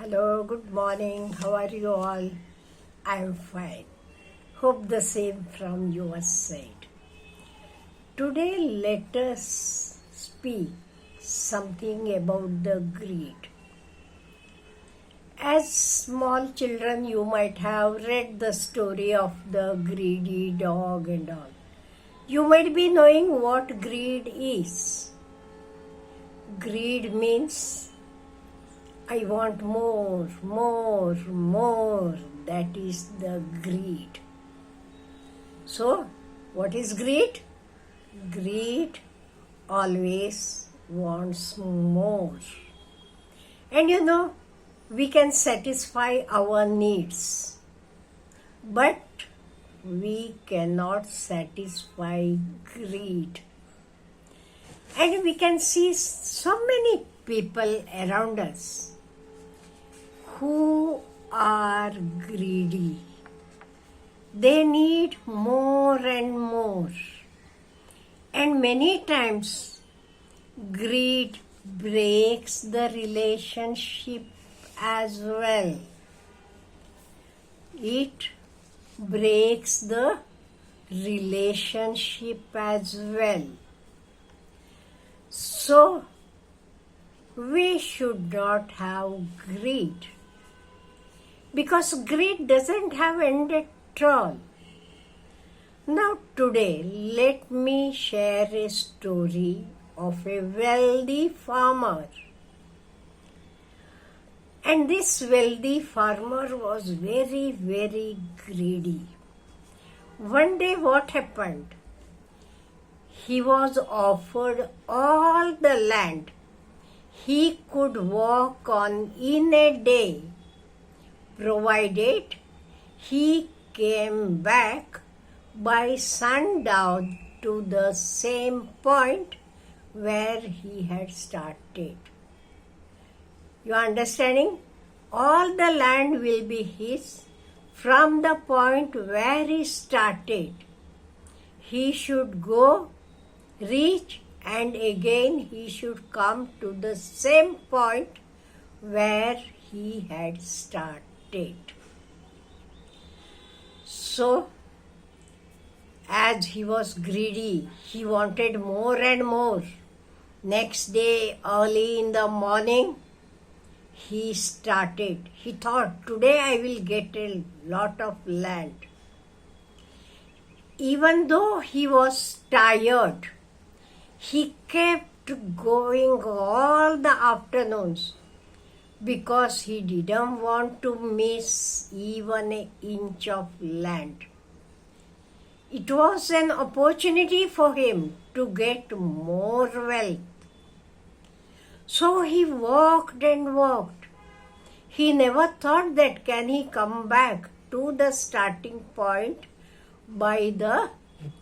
Hello, good morning. How are you all? I am fine. Hope the same from your side. Today, let us speak something about the greed. As small children, you might have read the story of the greedy dog and all. You might be knowing what greed is. Greed means I want more, more, more. That is the greed. So, what is greed? Greed always wants more. And we can satisfy our needs, but we cannot satisfy greed. And we can see so many people around us who are greedy. They need more and more. And many times, greed breaks the relationship as well. It breaks the relationship as well. So, we should not have greed. Because greed doesn't have end at all. Now today, let me share a story of a wealthy farmer. And this wealthy farmer was very, very greedy. One day what happened? He was offered all the land he could walk on in a day, provided he came back by sundown to the same point where he had started. You understanding? All the land will be his from the point where he started. He should go, reach, and again he should come to the same point where he had started. So, as he was greedy, he wanted more and more. Next day, early in the morning, he started. He thought, today I will get a lot of land. Even though he was tired, he kept going all the afternoons because he didn't want to miss even an inch of land. It was an opportunity for him to get more wealth. So he walked and walked. He never thought that can he come back to the starting point by the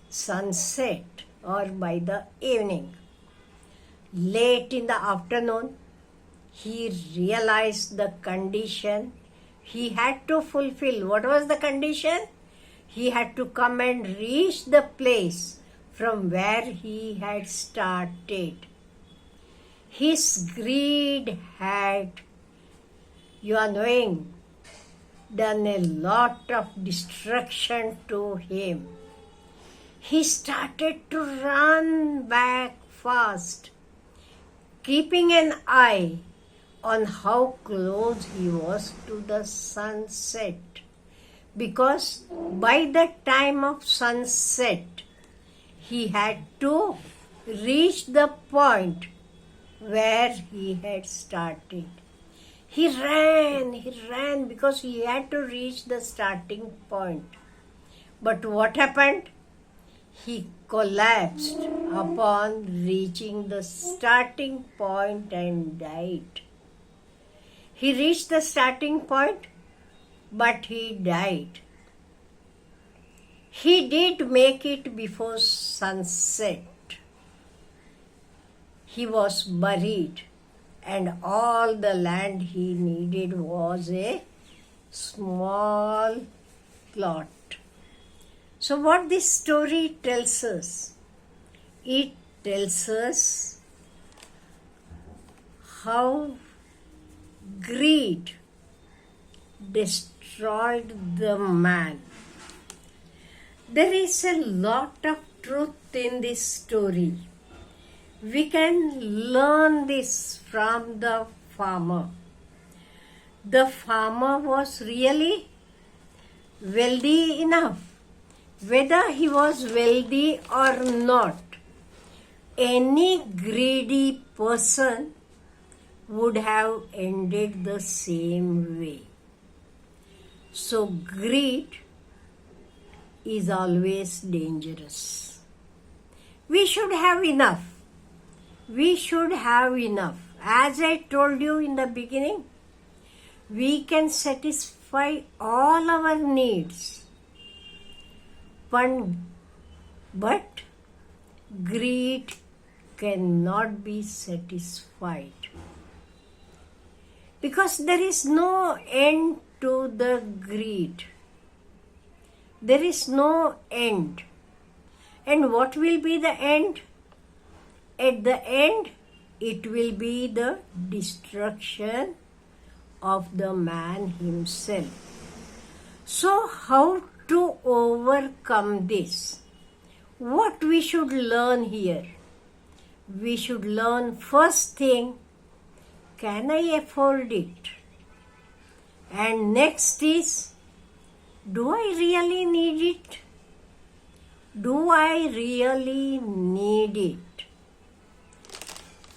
sunset or by the evening. Late in the afternoon, he realized the condition he had to fulfill. What was the condition? He had to come and reach the place from where he had started. His greed had, done a lot of destruction to him. He started to run back fast, keeping an eye on how close he was to the sunset. Because by the time of sunset, he had to reach the point where he had started. He ran because he had to reach the starting point. But what happened? He collapsed upon reaching the starting point and died. He reached the starting point, but he died. He did make it before sunset. He was buried, and all the land he needed was a small plot. So what this story tells us? It tells us how greed destroyed the man. There is a lot of truth in this story. We can learn this from the farmer. The farmer was really wealthy enough. Whether he was wealthy or not, any greedy person would have ended the same way. So greed is always dangerous. We should have enough. We should have enough. As I told you in the beginning, we can satisfy all our needs. But greed cannot be satisfied. Because there is no end to the greed. There is no end. And what will be the end? At the end, it will be the destruction of the man himself. So, how to overcome this? What we should learn here? We should learn first thing, can I afford it? And next is, do I really need it? Do I really need it?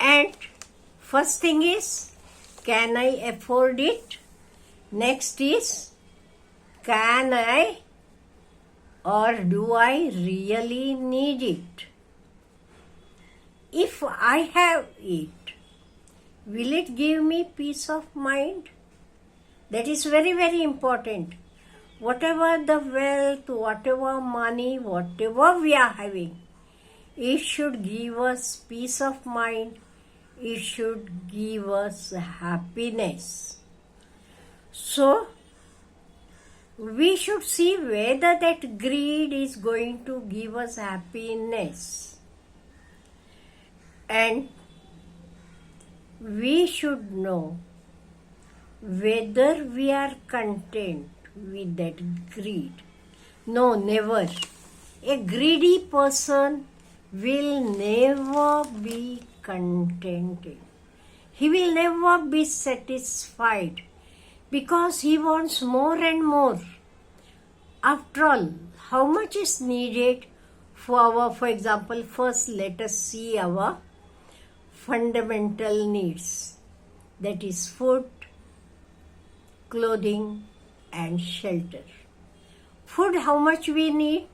And first thing is, can I afford it? Next is, can I or do I really need it? If I have it, will it give me peace of mind? That is very, very important. Whatever the wealth, whatever money, whatever we are having, it should give us peace of mind. It should give us happiness. So, we should see whether that greed is going to give us happiness. And we should know whether we are content with that greed. No, never. A greedy person will never be contented. He will never be satisfied because he wants more and more. After all, how much is needed for example, first let us see our fundamental needs. That is food, clothing and shelter. Food, how much we need?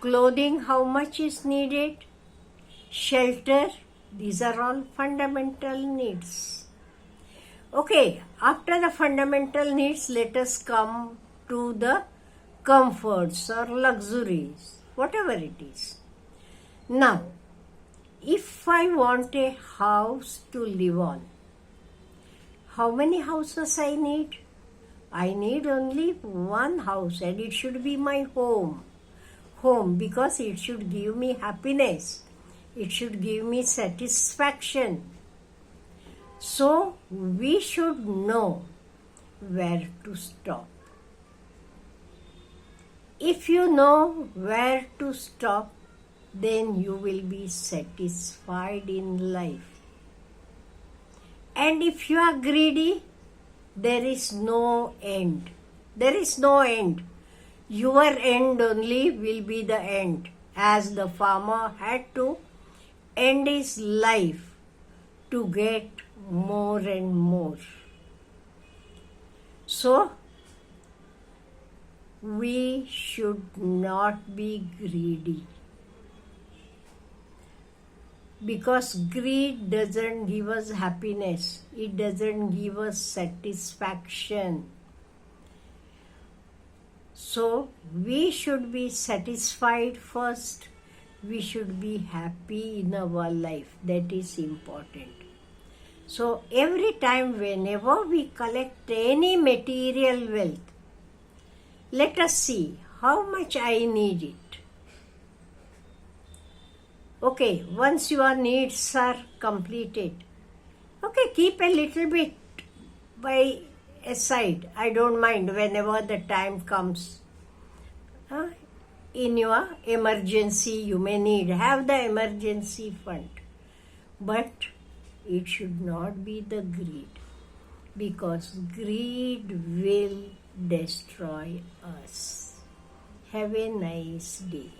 Clothing, how much is needed? Shelter, these are all fundamental needs. Okay, after the fundamental needs, let us come to the comforts or luxuries, whatever it is. Now, if I want a house to live on, how many houses I need? I need only one house and it should be my home. Home because it should give me happiness. It should give me satisfaction. So, we should know where to stop. If you know where to stop, then you will be satisfied in life. And if you are greedy, there is no end. There is no end. Your end only will be the end, as the farmer had to end his life to get more and more. So, we should not be greedy. Because greed doesn't give us happiness. It doesn't give us satisfaction. So, we should be satisfied first. We should be happy in our life. That is important. So, every time whenever we collect any material wealth, let us see how much I need it. Okay, once your needs are completed, okay, keep a little bit by aside. I don't mind whenever the time comes. In your emergency, you may need. Have the emergency fund. But it should not be the greed, because greed will destroy us. Have a nice day.